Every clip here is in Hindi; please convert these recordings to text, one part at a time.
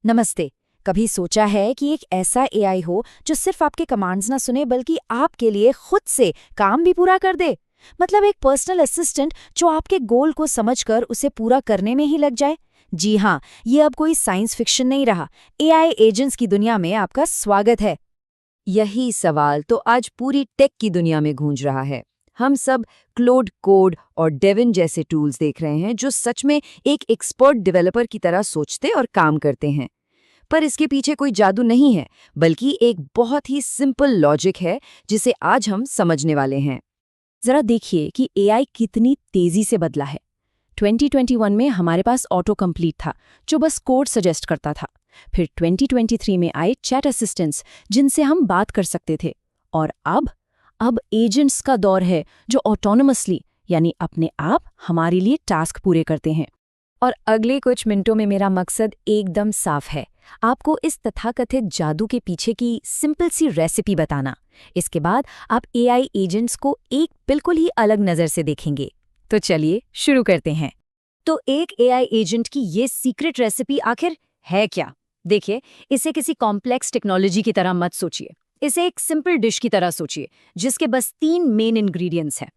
नमस्ते। कभी सोचा है कि एक ऐसा एआई हो जो सिर्फ आपके कमांड्स ना सुने बल्कि आपके लिए खुद से काम भी पूरा कर दे? मतलब एक पर्सनल असिस्टेंट जो आपके गोल को समझकर उसे पूरा करने में ही लग जाए। जी हाँ, ये अब कोई साइंस फिक्शन नहीं रहा। एआई एजेंट्स की दुनिया में आपका स्वागत है। यही सवाल तो आज पूरी टेक की दुनिया में गूंज रहा है। हम सब क्लोड कोड और डेविन जैसे टूल्स देख रहे हैं जो सच में एक एक्सपर्ट डेवलपर की तरह सोचते और काम करते हैं। पर इसके पीछे कोई जादू नहीं है, बल्कि एक बहुत ही सिंपल लॉजिक है जिसे आज हम समझने वाले हैं। जरा देखिए कि एआई कितनी तेजी से बदला है। 2021 में हमारे पास ऑटो कंप्लीट था जो बस कोड सजेस्ट करता था। फिर 2023 में आए चैट असिस्टेंट्स जिनसे हम बात कर सकते थे। और अब एजेंट्स का दौर है जो ऑटोनोमसली यानी अपने आप हमारे लिए टास्क पूरे करते हैं। और अगले कुछ मिनटों में मेरा मकसद एकदम साफ है, आपको इस तथाकथित जादू के पीछे की सिंपल सी रेसिपी बताना। इसके बाद आप एआई एजेंट्स को एक बिल्कुल ही अलग नज़र से देखेंगे। तो चलिए शुरू करते हैं। तो एक एआई एजेंट की ये सीक्रेट रेसिपी आखिर है क्या? देखिए, इसे किसी कॉम्प्लेक्स टेक्नोलॉजी की तरह मत सोचिए। इसे एक सिंपल डिश की तरह सोचिए जिसके बस 3 मेन इंग्रेडिएंट्स हैं।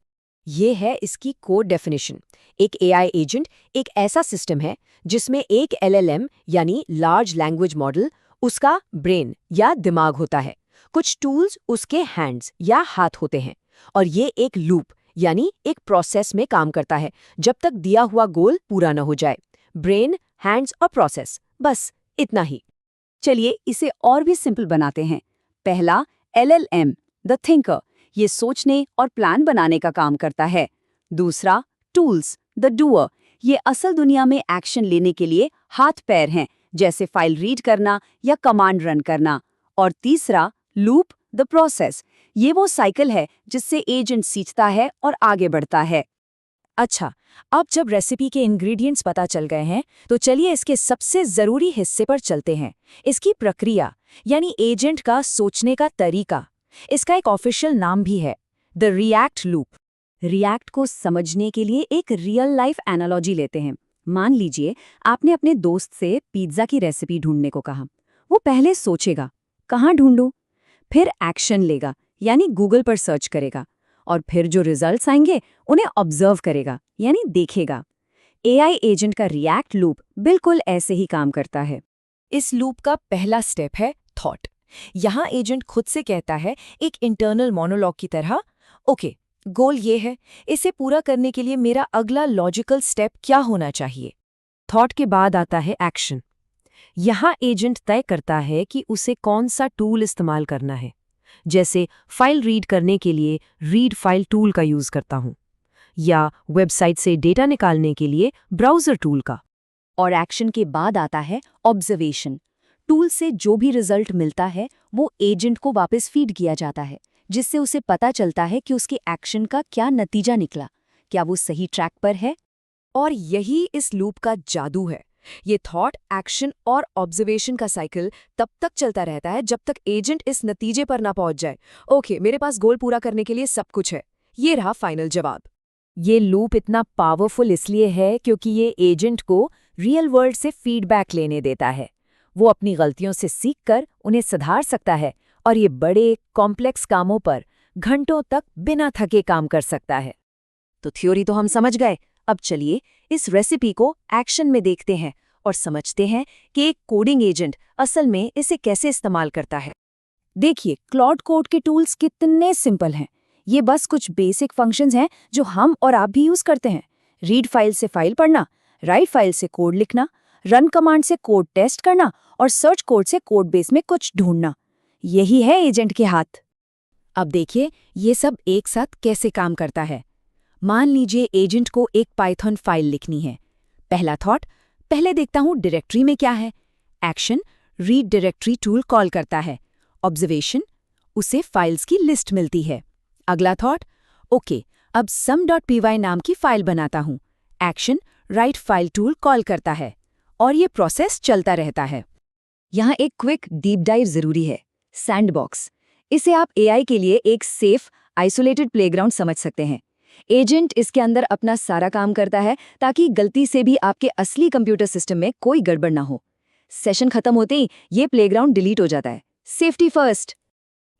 ये है इसकी कोड डेफिनेशन। एक एआई एजेंट एक ऐसा सिस्टम है जिसमें एक एलएलएम यानी लार्ज लैंग्वेज मॉडल, उसका ब्रेन या दिमाग होता है। कुछ टूल्स उसके हैंड्स या हाथ होते हैं। और ये एक लूप यानी एक प्रोसेस में काम करता है जब तक दिया हुआ गोल पूरा न हो जाए। ब्रेन, हैंड्स और प्रोसेस, बस इतना ही। चलिए इसे और भी सिंपल बनाते हैं। पहला, एलएलएम, द थिंकर, ये सोचने और प्लान बनाने का काम करता है। दूसरा, टूल्स, द डूअर, ये असल दुनिया में एक्शन लेने के लिए हाथ पैर हैं, जैसे फाइल रीड करना या कमांड रन करना। और तीसरा, लूप, द प्रोसेस, ये वो साइकिल है जिससे एजेंट सीखता है और आगे बढ़ता है। अच्छा, अब जब रेसिपी के इंग्रेडिएंट्स पता चल गए हैं, तो चलिए इसके सबसे ज़रूरी हिस्से पर चलते हैं। इसकी प्रक्रिया, यानी एजेंट का सोचने का तरीका। इसका एक ऑफिशियल नाम भी है, द रिएक्ट लूप। रिएक्ट को समझने के लिए एक रियल लाइफ एनालॉजी लेते हैं। मान लीजिए आपने अपने दोस्त से पिज्ज़ा की रेसिपी ढूंढने को कहा। वो पहले सोचेगा, कहाँ ढूंढूं? फिर एक्शन लेगा, यानी गूगल पर सर्च करेगा। और फिर जो रिजल्ट्स आएंगे उन्हें ऑब्जर्व करेगा, यानी देखेगा। एआई एजेंट का रिएक्ट लूप बिल्कुल ऐसे ही काम करता है। इस लूप का पहला स्टेप है थॉट। यहाँ एजेंट खुद से कहता है, एक इंटरनल मोनोलॉग की तरह, ओके, गोल ये है, इसे पूरा करने के लिए मेरा अगला लॉजिकल स्टेप क्या होना चाहिए। थॉट के बाद आता है एक्शन। यहाँ एजेंट तय करता है कि उसे कौन सा टूल इस्तेमाल करना है। जैसे फाइल रीड करने के लिए रीड फाइल टूल का यूज करता हूँ, या वेबसाइट से डेटा निकालने के लिए ब्राउजर टूल का। और एक्शन के बाद आता है ऑब्जर्वेशन। टूल से जो भी रिजल्ट मिलता है वो एजेंट को वापस फीड किया जाता है, जिससे उसे पता चलता है कि उसके एक्शन का क्या नतीजा निकला, क्या वो सही ट्रैक पर है। और यही इस लूप का जादू है। ये थॉट, एक्शन और ऑब्जर्वेशन का साइकिल तब तक चलता रहता है जब तक एजेंट इस नतीजे पर ना पहुंच जाए, ओके, मेरे पास गोल पूरा करने के लिए सब कुछ है, ये रहा फाइनल जवाब। ये लूप इतना पावरफुल इसलिए है क्योंकि ये एजेंट को रियल वर्ल्ड से फीडबैक लेने देता है। वो अपनी गलतियों से सीखकर उन्हें सुधार सकता है और ये बड़े कॉम्प्लेक्स कामों पर घंटों तक बिना थके काम कर सकता है। तो थ्योरी तो हम समझ गए। अब चलिए इस रेसिपी को एक्शन में देखते हैं और समझते हैं कि एक कोडिंग एजेंट असल में इसे कैसे इस्तेमाल करता है। देखिए, क्लॉड कोड के टूल्स कितने सिंपल हैं। ये बस कुछ बेसिक फंक्शंस हैं जो हम और आप भी यूज करते हैं। रीड फाइल से फाइल पढ़ना, राइट फाइल से कोड लिखना, रन कमांड से कोड टेस्ट करना और सर्च कोड से कोड बेस में कुछ ढूंढना। यही है एजेंट के हाथ। अब देखिए ये सब एक साथ कैसे काम करता है। मान लीजिए एजेंट को एक पाइथन फाइल लिखनी है। पहला थॉट, पहले देखता हूँ डायरेक्टरी में क्या है। Action, read directory tool call करता है। ऑब्जर्वेशन, उसे फाइल्स की लिस्ट मिलती है। अगला थॉट, ओके, अब sum.py नाम की फाइल बनाता हूँ। Action, write file tool call करता है। और ये प्रोसेस चलता रहता है। यहाँ एक क्विक डीप डाइव जरूरी है, सैंडबॉक्स। इसे आप एआई के लिए एक सेफ, आइसोलेटेड प्लेग्राउंड समझ सकते हैं। एजेंट इसके अंदर अपना सारा काम करता है ताकि गलती से भी आपके असली कंप्यूटर सिस्टम में कोई गड़बड़ ना हो। सेशन खत्म होते ही ये प्लेग्राउंड डिलीट हो जाता है। Safety first.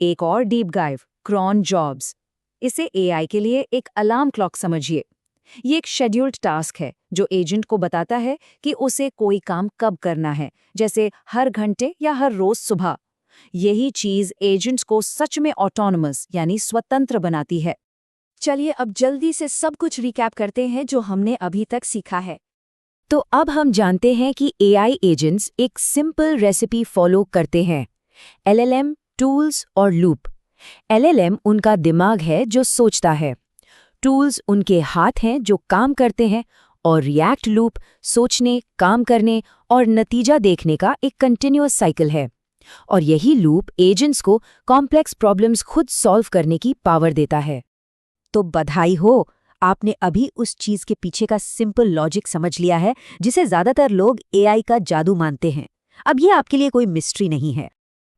एक और डीप डाइव, क्रॉन जॉब्स। इसे एआई के लिए एक अलार्म क्लॉक समझिए। ये एक शेड्यूल्ड टास्क है जो एजेंट को बताता है कि उसे कोई काम कब करना है, जैसे हर घंटे या हर रोज सुबह। यही चीज एजेंट्स को सच में ऑटोनमस यानी स्वतंत्र बनाती है। चलिए अब जल्दी से सब कुछ रिकैप करते हैं जो हमने अभी तक सीखा है। तो अब हम जानते हैं कि एआई एजेंट्स एक सिंपल रेसिपी फॉलो करते हैं। एलएलएम, टूल्स और लूप। एलएलएम उनका दिमाग है जो सोचता है, टूल्स उनके हाथ हैं जो काम करते हैं, और रिएक्ट लूप सोचने, काम करने और नतीजा देखने का एक कंटिन्यूअस साइकिल है। और यही लूप एजेंट्स को कॉम्प्लेक्स प्रॉब्लम्स खुद सॉल्व करने की पावर देता है। तो बधाई हो, आपने अभी उस चीज के पीछे का सिंपल लॉजिक समझ लिया है जिसे ज्यादातर लोग एआई का जादू मानते हैं। अब ये आपके लिए कोई मिस्ट्री नहीं है।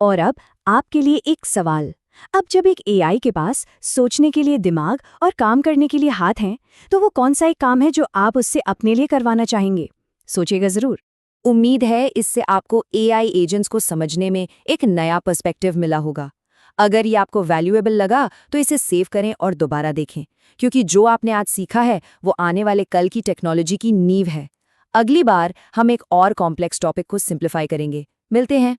और अब आपके लिए एक सवाल। अब जब एक एआई के पास सोचने के लिए दिमाग और काम करने के लिए हाथ हैं, तो वो कौन सा एक काम है जो आप उससे अपने लिए करवाना चाहेंगे? सोचिएगा जरूर। उम्मीद है इससे आपको एआई एजेंट्स को समझने में एक नया पर्सपेक्टिव मिला होगा। अगर ये आपको वैल्यूएबल लगा तो इसे सेव करें और दोबारा देखें, क्योंकि जो आपने आज सीखा है वो आने वाले कल की टेक्नोलॉजी की नींव है। अगली बार हम एक और कॉम्प्लेक्स टॉपिक को सिंप्लीफाई करेंगे। मिलते हैं।